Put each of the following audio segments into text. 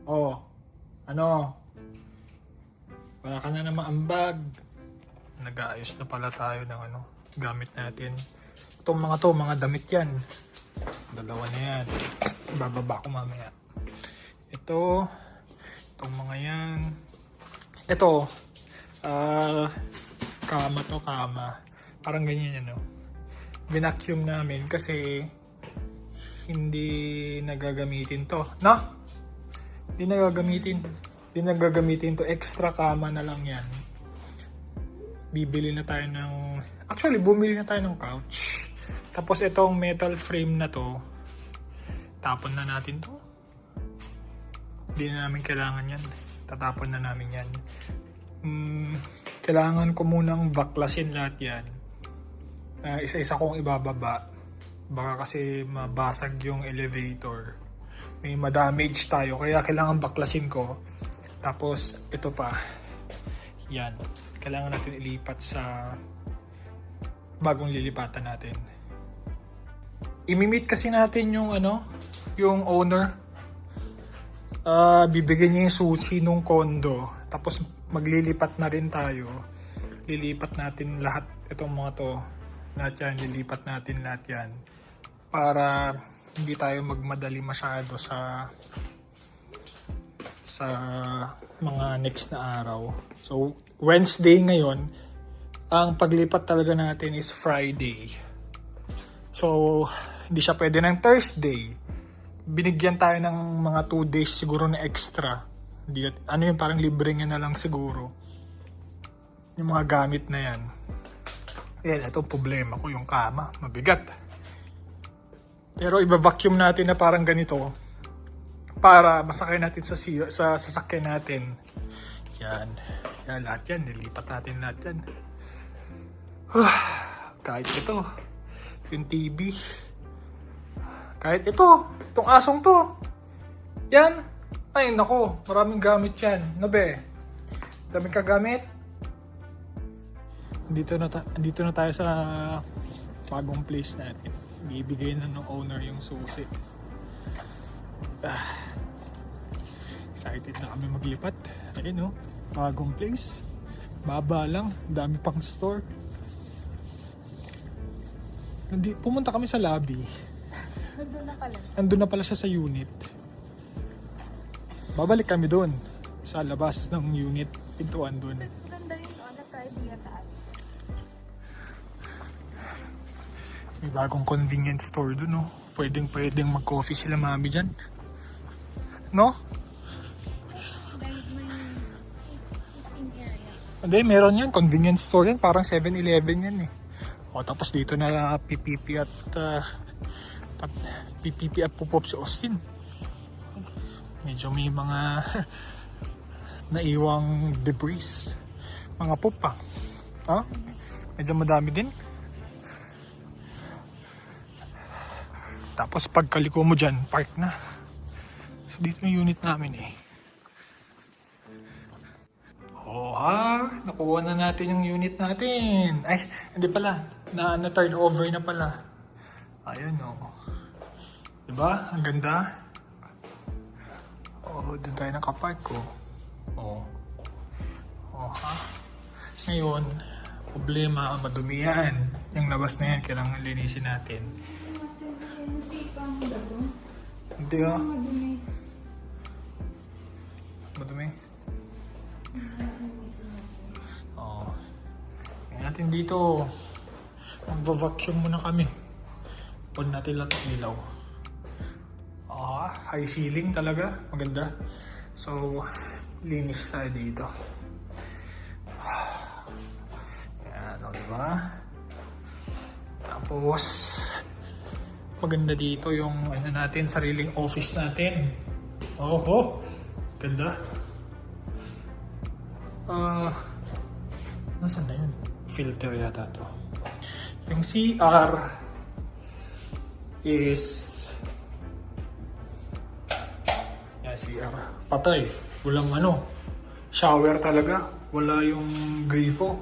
Oh, ano? Wala ka na naman ambag. Nag-aayos na pala tayo ng gamit natin. Itong mga to, mga damit yan. Dalawa na yan. Bababa ko mamaya. Itong mga yan. Ito, kama. Parang ganyan yan, no? Binacuum namin kasi hindi nagagamitin to, no? Hindi nagagamitin to. Extra kama na lang yan. Bumili na tayo ng couch. Tapos itong metal frame na to, tapon na natin to. Hindi na namin kailangan yan. Tatapon na namin yan. Kailangan ko munang baklasin lahat yan. Isa-isa kong ibababa. Baka kasi mabasag yung elevator. May ma-damage tayo. Kaya kailangan baklasin ko. Tapos ito pa. Yan. Kailangan natin ilipat sa bagong lilipatan natin. Imi-meet kasi natin yung yung owner. Bibigyan niya yung susi nung condo. Tapos maglilipat na rin tayo. Lilipat natin lahat itong mga to. Lahat yan, lilipat natin lahat yan. Para hindi tayo magmadali masyado sa mga next na araw. So, Wednesday ngayon. Ang paglipat talaga natin is Friday. So, hindi siya pwede ng Thursday. Binigyan tayo ng mga 2 days siguro na extra. Yung parang libre nga na lang siguro. Yung mga gamit na yan. Ayan, ito problema ko, yung kama. Mabigat. Pero iba-vacuum natin na parang ganito. Para masakay natin sa sasakyan natin. Yan. Yan, lahat yan. Nilipat natin lahat yan. Kahit ito. Yung TV. Kahit ito. Itong asong to. Yan. Ay, nako. Maraming gamit yan. Nabe. Daming kagamit. Dito na tayo sa bagong place natin. Ibibigay na ng owner yung susi. Excited na kami maglipat. Ayun, bagong place. Baba lang. Dami pang store. Pumunta kami sa lobby. Nandun na pala siya sa unit. Babalik kami doon. Sa labas ng unit. Pintuan doon. May bagong convenience store doon, Pwedeng mag-coffee sila mami dyan. No? Hindi, meron yan. Convenience store yan. Parang 7-Eleven yan tapos dito na PPP at pupop si Austin. Medyo may mga naiwang debris. Mga poop pa. Medyo madami din. Tapos pagkaliko mo dyan, park na. So dito yung unit namin nakuha na natin yung unit natin. Ay, hindi pala. Na-turn over na pala. Ayun Diba? Ang ganda. Doon tayo nakapark ko. Ngayon, problema, madumi yan. Yung labas na yan, kailangan linisin natin. Hindi madumi. Ngayon natin dito. Mag-vacuum muna kami. Pag natin lahat ng ilaw. High ceiling talaga. Maganda. So, linis tayo dito. Ayan, diba? Tapos, maganda dito yung natin, sariling office natin. Ganda. Nasaan na yun? Filter yata to. Yung CR is CR. Patay. Walang shower talaga. Wala yung gripo.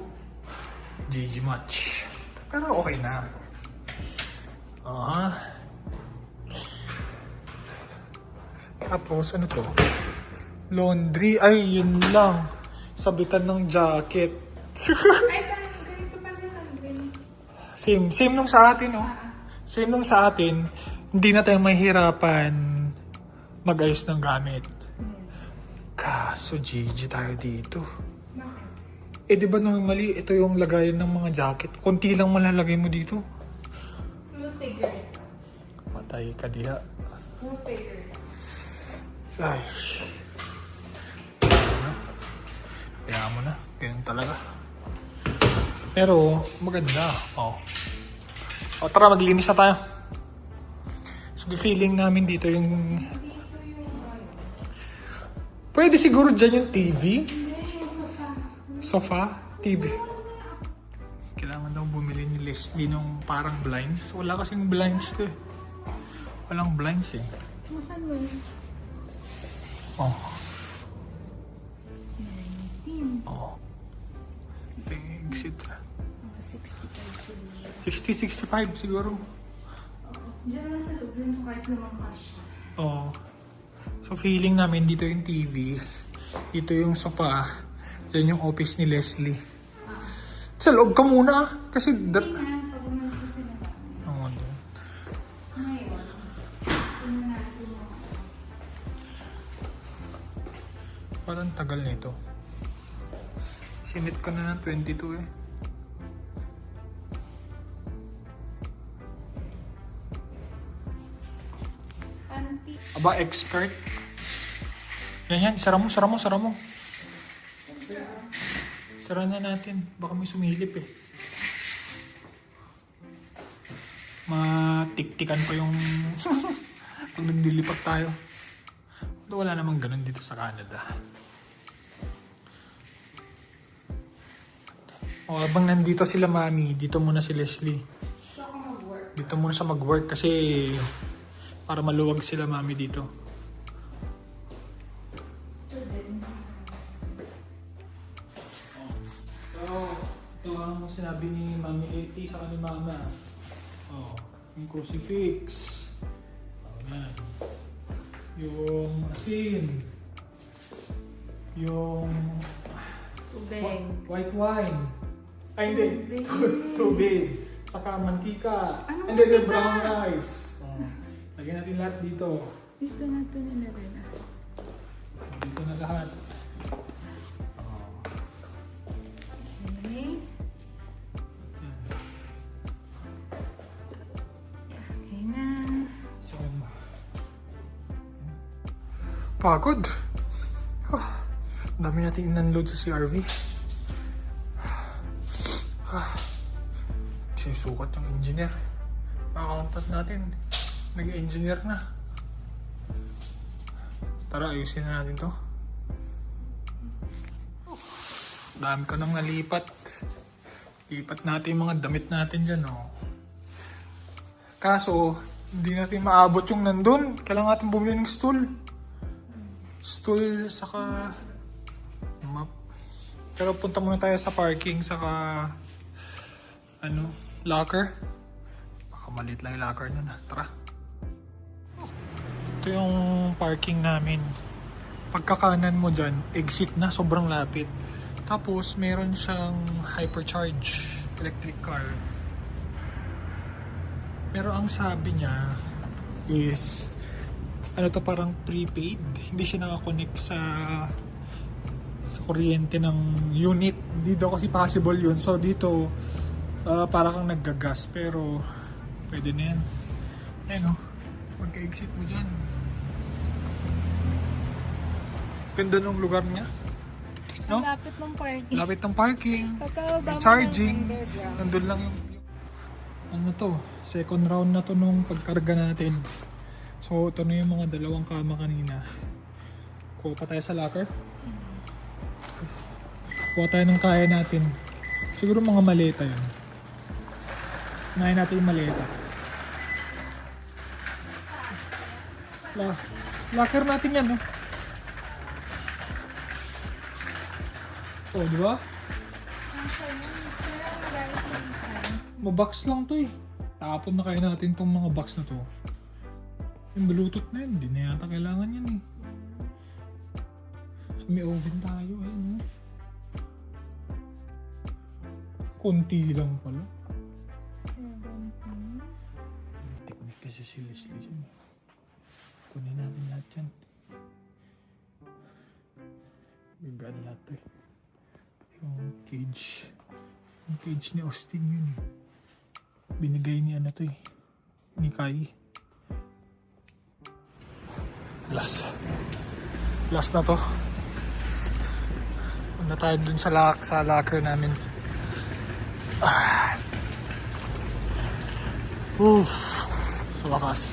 GG match. Pero okay na. Tapos ano to? Laundry. Ay, yun lang. Sabitan ng jacket. Ay, ganito pala yung Same. Same nung sa atin, oh. Same nung sa atin. Hindi na tayo mahihirapan mag-ayos ng gamit. Kaso, GG tayo dito. Bakit? Eh, di ba normally, ito yung lagayan ng mga jacket. Konti lang malalagay mo dito. We'll figure it out. Patay ka diha. We'll figure it out. Ay. Kaya mo na. Ganyan talaga. Pero, maganda. Oh. O, tara, maglinis na tayo. So, the feeling namin dito yung... Dito yung Pwede siguro dyan yung TV. Hindi, yung sofa. Sofa, TV. Kailangan daw bumili ni Leslie nung parang blinds. Wala kasing blinds to eh. Walang blinds eh. Makan mo yun. Oh. Team. Oh. Exit. 65 60-65 siguro. Diyan na sa loob yun kahit lumangkas siya. Oo. So feeling namin dito yung TV, dito yung sofa, dyan yung office ni Leslie. Sa loob ka muna kasi... Hindi na, pag umalis na sila namin. Oo, doon. Ngayon, tingnan natin yung Parang tagal nito. Sinit ka na ng 22 eh. auntie. Aba, expert. Yan, sara mo. Sara na natin. Baka may sumilip eh. Matiktikan pa yung pag nagdilipat tayo. Wala namang ganun dito sa Canada. O, habang nandito sila mami, dito muna si Leslie. Gusto ako mag-work. Dito muna sa mag-work kasi para maluwag sila mami dito. Ito din. Ito ang sinabi ni Mami Eti sa kani Mama. Oh, yung crucifix. Ayan. Yung asin. Yung Tubig. white wine. Ay, hindi. Tubig. Saka mantika. Ano And then the mantika? brown rice. Oh. Lagyan natin lahat dito. Dito natin nilagay na. Dito na lahat. Okay. Okay na. So, pagod. Ang dami natin in-unload sa CRV. Sinusukat yung engineer. Accountant natin. Nag-engineer na. Tara, ayusin na natin to. Dami ka nang nalipat. Lipat natin yung mga damit natin dyan, oh. Kaso, hindi natin maabot yung nandun. Kailangan natin bumili ng stool. Stool, saka map. Pero punta muna tayo sa parking, saka locker. Baka maliit lang yung locker nun, ha. Tara. Ito yung parking namin. Pagkakanan mo dyan, exit na, sobrang lapit. Tapos, meron siyang hypercharge electric car. Pero ang sabi niya is, to parang prepaid. Hindi siya nakakonect sa kuryente ng unit. Hindi daw kasi possible yun. So, dito, para kang naggagas. Pero, pwede na yan. Ayan, oh. Pagka-exit mo dyan. Ganda ng lugar niya. No? Lapit ng parking. Lapit ng parking. Pagkababa May mo charging. ng underground. Nandun lang yung... Ano to? Second round na to nung pagkarga natin. So, ito na yung mga dalawang kama kanina. Kuha pa tayo sa locker. Kuha tayo ng kaya natin. Siguro mga maleta yun. Unahin natin yung maleta. Locker natin yan, no? Oh, di ba? Mabox lang to eh. Tapon na kayo natin tong mga box na to. Yung Bluetooth na yun, hindi na yata kailangan yan eh. May oven tayo. Ayun, kunti lang pala. Technique kasi si Leslie yan. Kunin natin lahat yan. Gagaan lahat eh. Yung cage. Yung cage ni Austin yun eh. Binigay ni ano to eh. Ni Kai. Last na to. Punta tayo dun sa locker namin. Sa wakas.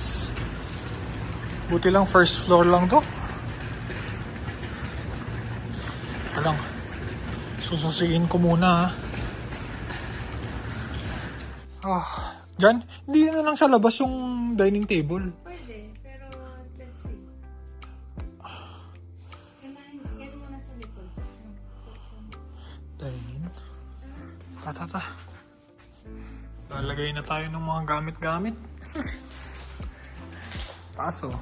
Buti lang first floor lang to. Ito lang. Sususiin ko muna ha. Diyan, hindi na lang sa labas yung dining table. Pwede, pero let's see. Yan muna sa likod. Dining? Tata. Lalagay na tayo ng mga gamit-gamit. Paso.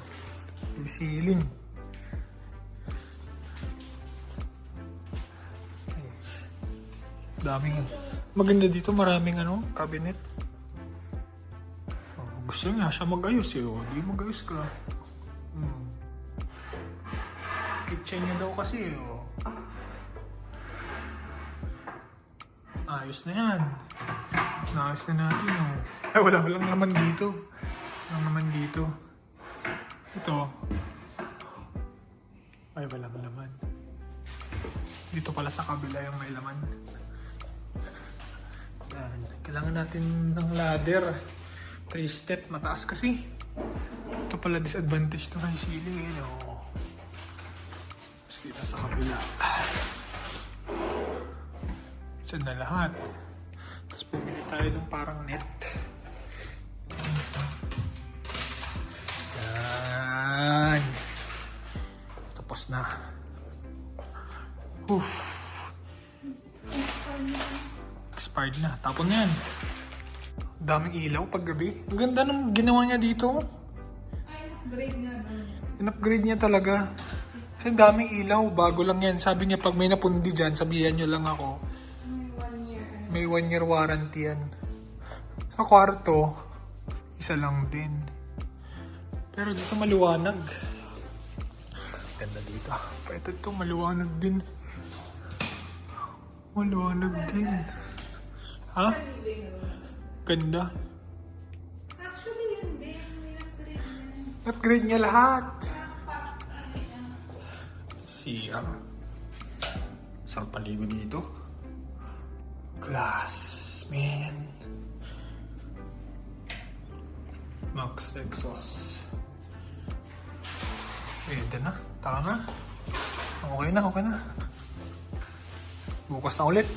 Yung ceiling. Daming. Maganda dito, maraming cabinet. Oh, gusto niya siya mag-ayos eh. Oh. Di mag-ayos ka. Kitchen niya daw kasi eh. Oh. Ayos na yan. Naayos na natin oh. Ay, wala naman dito. Walang naman dito. Ito. Ay, walang laman. Dito pala sa kabila yung may laman. Yan. Kailangan natin ng ladder. 3-step. Mataas kasi. Ito pala disadvantage to kay ceiling. Oh. Tapos dito sa kabila. Saan na lahat. Tapos pumili tayo ng parang net. Yan. Tapos na. Expired na. Tapon na yan. Daming ilaw pag gabi. Ang ganda ng ginawa niya dito. Ay, upgrade na. In-upgrade niya talaga. Kasi daming ilaw. Bago lang yan. Sabi niya pag may napundi dyan, sabihan niyo lang ako. May 1 year warranty yan. Sa kwarto, isa lang din. Pero dito maliwanag. Ganda dito. Pero ito maliwanag din. Maliwanag din. Ha? Ganda. Actually, yun din. May upgrade na. Upgrade niya lahat. CR. Saan paligo dito? Glass. Man. Max exhaust. Pwede na. Taka na. Okay na, okay na. Bukas na ulit.